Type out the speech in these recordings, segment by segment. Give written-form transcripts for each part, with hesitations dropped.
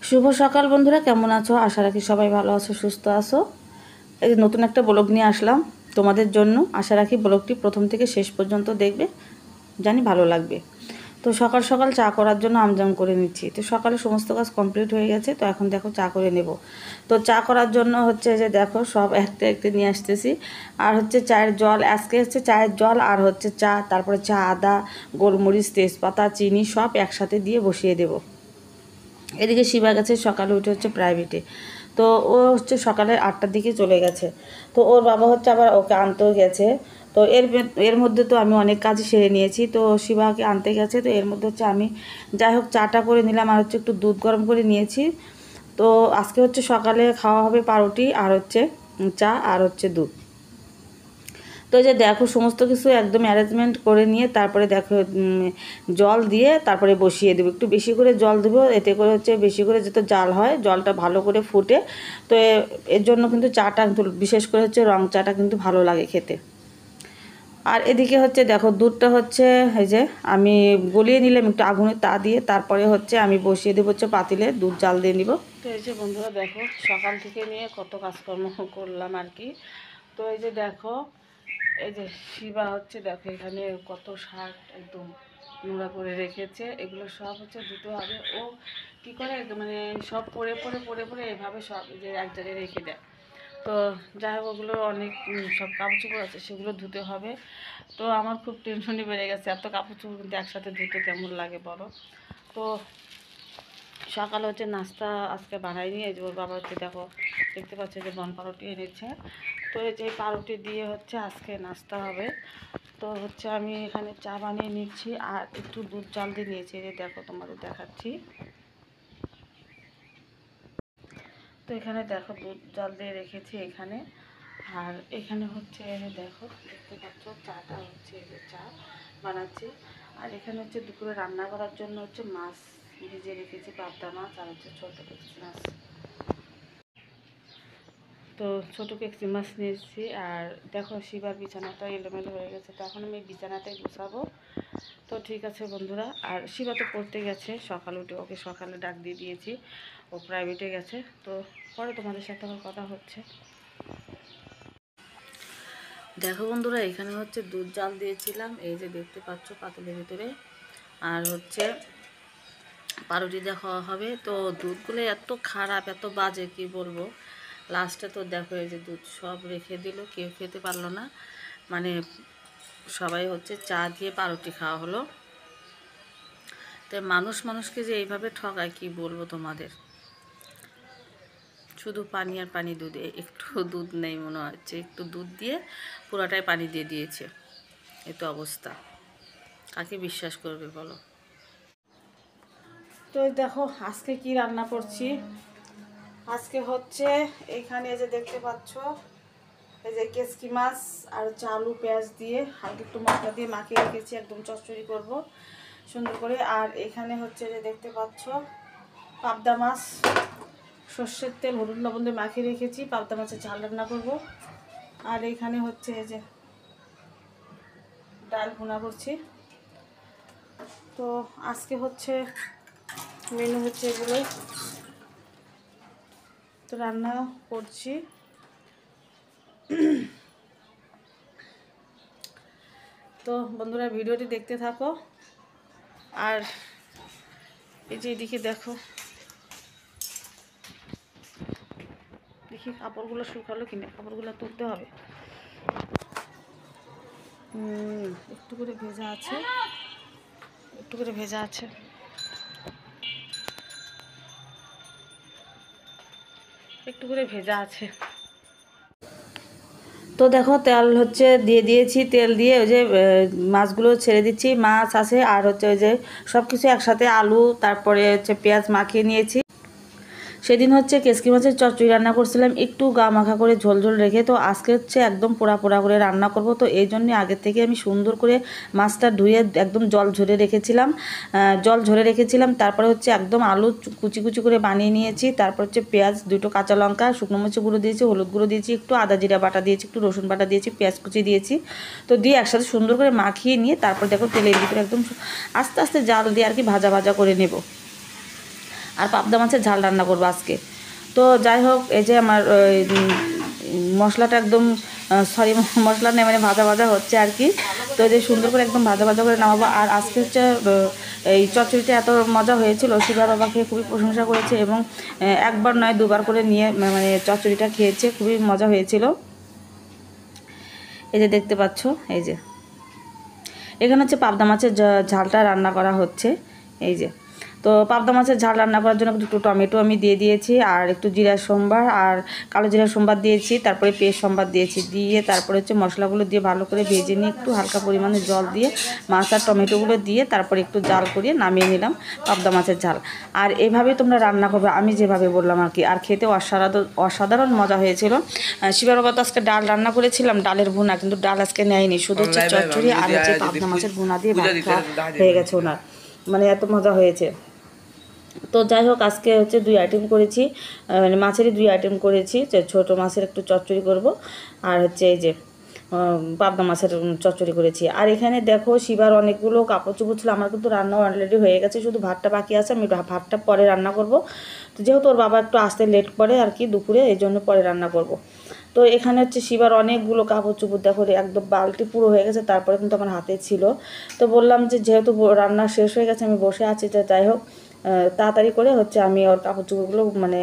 শুভ সকাল বন্ধুরা, কেমন আছো? আশা রাখি সবাই ভালো আছো, সুস্থ আছো। এই যে নতুন একটা ব্লগ নিয়ে আসলাম তোমাদের জন্য। আশা রাখি ব্লগটি প্রথম থেকে শেষ পর্যন্ত দেখবে, জানি ভালো লাগবে। তো সকাল সকাল চা করার জন্য আমজাম করে নিচ্ছি। তো সকালে সমস্ত কাজ কমপ্লিট হয়ে গেছে, তো এখন দেখো চা করে নেব। তো চা করার জন্য হচ্ছে যে দেখো সব একটা একটা নিয়ে আসতেছি। আর হচ্ছে চায়ের জল, আজকে হচ্ছে চায়ের জল আর হচ্ছে চা, তারপরে চা, আদা, গোলমরিচ, তেজপাতা, চিনি সব একসাথে দিয়ে বসিয়ে দেবো। এদিকে শিবা গেছে সকালে উঠে হচ্ছে প্রাইভেটে। তো ও হচ্ছে সকালে 8টার দিকে চলে গেছে। তো ওর বাবা হচ্ছে আবার ওকে আনতেও গেছে। তো এর মধ্যে তো আমি অনেক কাজ সেরে নিয়েছি। তো শিবাকে আনতে গেছে, তো এর মধ্যে হচ্ছে আমি যাই হোক চাটা করে নিলাম আর হচ্ছে একটু দুধ গরম করে নিয়েছি। তো আজকে হচ্ছে সকালে খাওয়া হবে পাউরুটি আর হচ্ছে চা আর হচ্ছে দুধ। তো যে দেখো সমস্ত কিছু একদম অ্যারেঞ্জমেন্ট করে নিয়ে তারপরে দেখো জল দিয়ে তারপরে বসিয়ে দেবো। একটু বেশি করে জল দেবো, এতে করে হচ্ছে বেশি করে যত জাল হয় জলটা ভালো করে ফুটে। তো এর জন্য কিন্তু চাটা কিন্তু বিশেষ করে হচ্ছে রং চাটা কিন্তু ভালো লাগে খেতে। আর এদিকে হচ্ছে দেখো দুধটা হচ্ছে এই যে আমি গলিয়ে নিলাম একটু আগুনে তা দিয়ে, তারপরে হচ্ছে আমি বসিয়ে দেবো হচ্ছে পাতিলে, দুধ জাল দিয়ে নিব। তো এই যে বন্ধুরা দেখো সকাল থেকে নিয়ে কত কাজকর্ম করলাম আর কি। তো এই যে দেখো এই যে শিবা হচ্ছে দেখো এখানে কত শার্ট একদম নোংরা করে রেখেছে, এগুলো সব হচ্ছে ধুতে হবে। ও কি করে মানে সব পরে পরে পরে পরে এভাবে সব যে এক জায়গায় রেখে দেয়। তো যাই হোক ওগুলো অনেক সব কাপড় চোপড় আছে, সেগুলো ধুতে হবে। তো আমার খুব টেনশনই বেড়ে গেছে, এত কাপড় চোপড় কিন্তু একসাথে ধুতে কেমন লাগে বলো। তো সকালে হচ্ছে নাস্তা আজকে বানাইনি। এই যে ওর বাবা হচ্ছে দেখো দেখতে পাচ্ছে যে বন পাউরুটি এনেছে। তো এই যে পাউরুটি দিয়ে হচ্ছে আজকে নাস্তা হবে। তো হচ্ছে আমি এখানে চা বানিয়ে নিচ্ছি আর একটু দুধ জাল দিয়ে নিয়েছি, এই যে দেখো তোমাদের দেখাচ্ছি। তো এখানে দেখো দুধ জাল দিয়ে রেখেছি এখানে। আর এখানে হচ্ছে দেখো দেখতে পাচ্ছ চাটা হচ্ছে এই যে চা বানাচ্ছি। আর এখানে হচ্ছে দুপুরে রান্না করার জন্য হচ্ছে মাছ ভিজিয়ে রেখেছি, পাবদা মাছ আর হচ্ছে ছোটো কেকচি মাছ। তো ছোটো কেকচি মাছ নিয়েছি। আর দেখো শিবার বিছানাটা এলোমেলো হয়ে গেছে, তো এখন আমি বিছানাটাই গুছাবো। তো ঠিক আছে বন্ধুরা। আর শিবা তো পড়তে গেছে, সকালে উঠে ওকে সকালে ডাক দিয়ে দিয়েছি, ও প্রাইভেটে গেছে। তো পরে তোমাদের সাথে আমার কথা হচ্ছে। দেখো বন্ধুরা এখানে হচ্ছে দুধ জাল দিয়েছিলাম, এই যে দেখতে পাচ্ছ পাতিলের ভিতরে। আর হচ্ছে পাউরুটি দিয়ে খাওয়া হবে। তো দুধগুলো এত খারাপ এত বাজে কি বলবো। লাস্টে তো দেখো এই যে দুধ সব রেখে দিল, কেউ খেতে পারলো না। মানে সবাই হচ্ছে চা দিয়ে পাউরুটি খাওয়া হলো। তো মানুষকে যে এইভাবে ঠকায় কি বলবো তোমাদের। শুধু পানি আর পানি, দুধে একটু দুধ নেই মনে হচ্ছে, একটু দুধ দিয়ে পুরাটাই পানি দিয়ে দিয়েছে। এ তো অবস্থা, কাকে বিশ্বাস করবে বলো। তো দেখো আজকে কি রান্না করছি। আজকে হচ্ছে এইখানে যে দেখতে পাচ্ছ এই যে কেসকি মাছ আর হচ্ছে আলু পেঁয়াজ দিয়ে হালকা একটু মশলা দিয়ে মাখিয়ে রেখেছি, একদম চচ্চড়ি করব সুন্দর করে। আর এখানে হচ্ছে যে দেখতে পাচ্ছ পাবদা মাছ সর্ষের তেল হলুদ লবণ দিয়ে মাখিয়ে রেখেছি, পাবদা মাছের ঝাল রান্না করব। আর এখানে হচ্ছে এই যে ডাল ভুনা করছি। তো আজকে হচ্ছে মেনু হচ্ছে এগুলোই, তো রান্না করছি। তো বন্ধুরা ভিডিওটি দেখতে থাকো। আর এই যে এদিকে দেখো, দেখি কাপড়গুলো শুকালো কিনা, কাপড়গুলো তুলতে হবে। একটু করে ভেজা আছে, একটু করে ভেজা আছে। একটু করে ভেজা আছে। তো দেখো তেল হচ্ছে দিয়ে দিয়েছি, তেল দিয়ে ওই যে মাছগুলো ছেড়ে দিচ্ছি। মাছ আছে আর হচ্ছে ওই যে সব কিছু একসাথে আলু তারপরে হচ্ছে পেঁয়াজ মাখিয়ে নিয়েছি। সেদিন হচ্ছে কেসকি মাছের চচ্চড়ি রান্না করছিলাম একটু গা মাখা করে ঝোল ঝোল রেখে। তো আজকে হচ্ছে একদম পোড়া পোড়া করে রান্না করব। তো এই জন্যে আগে থেকে আমি সুন্দর করে মাছটা ধুয়ে একদম জল ঝরে রেখেছিলাম। তারপরে হচ্ছে একদম আলু কুচি কুচি করে বানিয়ে নিয়েছি। তারপর হচ্ছে পেঁয়াজ, দুটো কাঁচা লঙ্কা, শুকনো মরিচ গুঁড়ো দিয়েছি, হলুদ গুঁড়ো দিয়েছি, একটু আদা জিরা বাটা দিয়েছি, একটু রসুন বাটা দিয়েছি, পেঁয়াজ কুচি দিয়েছি। তো দিয়ে একসাথে সুন্দর করে মাখিয়ে নিয়ে তারপর দেখো তেলের ভিতরে একদম আস্তে আস্তে জাল দিয়ে আর কি ভাজা ভাজা করে নেব। আর পাবদা মাছের ঝাল রান্না করবো আজকে। তো যাই হোক, এই যে আমার মশলাটা একদম সরি মশলা নেই মানে ভাজা ভাজা হচ্ছে আর কি। তো এই যে সুন্দর করে একদম ভাজা ভাজা করে নামাবো। আর আজকে হচ্ছে এই চচ্চড়িটা এত মজা হয়েছিল, শিবার বাবা খেয়ে খুবই প্রশংসা করেছে এবং একবার নয় দুবার করে নিয়ে মানে চচ্চড়িটা খেয়েছে, খুবই মজা হয়েছিল। এই যে দেখতে পাচ্ছ, এই যে এখানে হচ্ছে পাবদা মাছের ঝালটা রান্না করা হচ্ছে। এই যে তো পাবদা মাছের ঝাল রান্না করার জন্য একটু টমেটো আমি দিয়ে দিয়েছি, আর একটু জিরা সম্বার আর কালো জিরা সম্বার দিয়েছি, তারপরে পেস্ট সম্বার দিয়েছি, দিয়ে তারপরে হচ্ছে মশলাগুলো দিয়ে ভালো করে ভেজে নিয়ে একটু হালকা পরিমাণে জল দিয়ে মাছ আর টমেটোগুলো দিয়ে তারপরে একটু জাল করিয়ে নামিয়ে নিলাম পাবদা মাছের ঝাল। আর এভাবেই তোমরা রান্না করবে আমি যেভাবে বললাম আর কি। আর খেতে অসাধারণ মজা হয়েছিল। শিবার বাবা তো আজকে ডাল রান্না করেছিলাম, ডালের ভুনা, কিন্তু ডাল আজকে নেয়নি, শুধু হচ্ছে চচ্চড়ি আর হচ্ছে পাবদা মাছের ভুনা দিয়ে ভাত খাওয়া হয়ে গেছে ওনার, মানে এত মজা হয়েছে। তো যাই হোক, আজকে হচ্ছে 2 আইটেম করেছি, মানে মাছেরই 2 আইটেম করেছি, ছোটো মাছের একটু চচ্চড়ি করব আর হচ্ছে এই যে পাবদা মাছের চচ্চড়ি করেছি। আর এখানে দেখো শিবার অনেকগুলো কাপড় চোপড় ছিল, আমার কিন্তু রান্নাও অলরেডি হয়ে গেছে, শুধু ভাতটা বাকি আছে, আমি ভাতটা পরে রান্না করব। তো যেহেতু ওর বাবা একটু আসতে লেট করে আর কি দুপুরে, এই জন্য পরে রান্না করব। তো এখানে হচ্ছে শিবার অনেকগুলো কাপড় চোপড় দেখো একদম বালতি পুরো হয়ে গেছে, তারপরে কিন্তু আমার হাতে ছিল। তো বললাম যে যেহেতু রান্না শেষ হয়ে গেছে আমি বসে আছি, তো যাই হোক তাড়াতাড়ি করে হচ্ছে আমি ওর কাপড় চোপড়গুলো মানে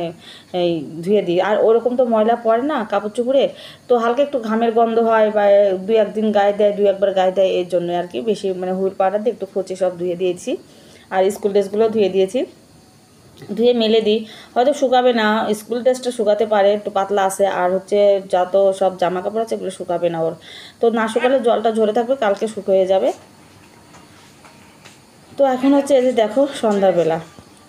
এই ধুয়ে দিই। আর ওরকম তো ময়লা পড়ে না কাপড় চোপড়ে, তো হালকা একটু ঘামের গন্ধ হয় বা 2-1 দিন গায়ে দেয়, 2-1 বার গায়ে দেয়, এর জন্য আর কি বেশি মানে হুইল পাউডার দিয়ে একটু খোঁচে সব ধুয়ে দিয়েছি। আর স্কুল ড্রেসগুলো ধুয়ে দিয়েছি, ধুয়ে মেলে দিই, হয়তো শুকাবে না, স্কুল ড্রেসটা শুকাতে পারে, একটু পাতলা আছে, আর হচ্ছে যত সব জামা কাপড় আছে এগুলো শুকাবে না ওর। তো না শুকালে জলটা ঝরে থাকবে, কালকে শুকিয়ে যাবে। তো এখন হচ্ছে এই যে দেখো সন্ধ্যাবেলা,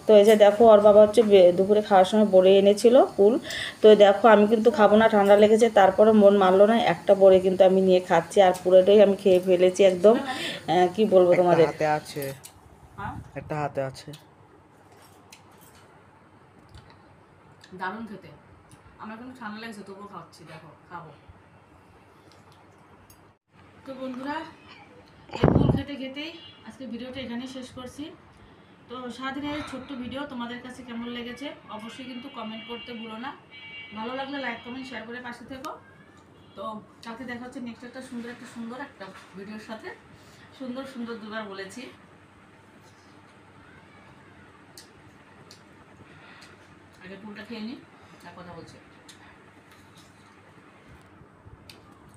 তো এই যে দেখো ওর বাবা হচ্ছে দুপুরে খাওয়ার সময় বড়ি এনেছিল কুল। তো দেখো আমি কিন্তু খাবো না, ঠান্ডা লেগেছে, তারপরে মন মানলো না, একটা বড়ি কিন্তু আমি নিয়ে খাচ্ছি, আর পুরোটাই আমি খেয়ে ফেলেছি একদম। কি বলবো তোমাদের, হাতে আছে, একটা হাতে আছে, দারুণ খেতে। আমার কিন্তু ঠান্ডা লেগেছে তবুও খাচ্ছি, দেখো খাবো। তো বন্ধুরা, এই কুল খেতে খেতেই আজকে ভিডিওটা এখানেই শেষ করছি। তো সারাদিনের ছোট্ট ভিডিও তোমাদের কাছে কেমন লেগেছে অবশ্যই কিন্তু কমেন্ট করতে ভুলো না। ভালো লাগলে লাইক কমেন্ট শেয়ার করে পাশে থেকো। তো কালকে দেখা হচ্ছে নেক্সট একটা সুন্দর একটা ভিডিওর সাথে। সুন্দর দুবার বলেছি। আগে কুলটা খেয়ে নিই, তার কথা বলছি।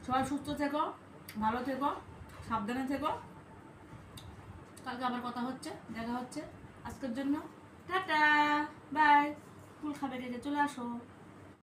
সবাই সুস্থ থেকো, ভালো থেকো, সাবধানে থেকো। কালকে আবার কথা হচ্ছে, দেখা হচ্ছে। আজকের জন্য টাটা, বাই। ফুল খাবে, রেখে চলে আসো।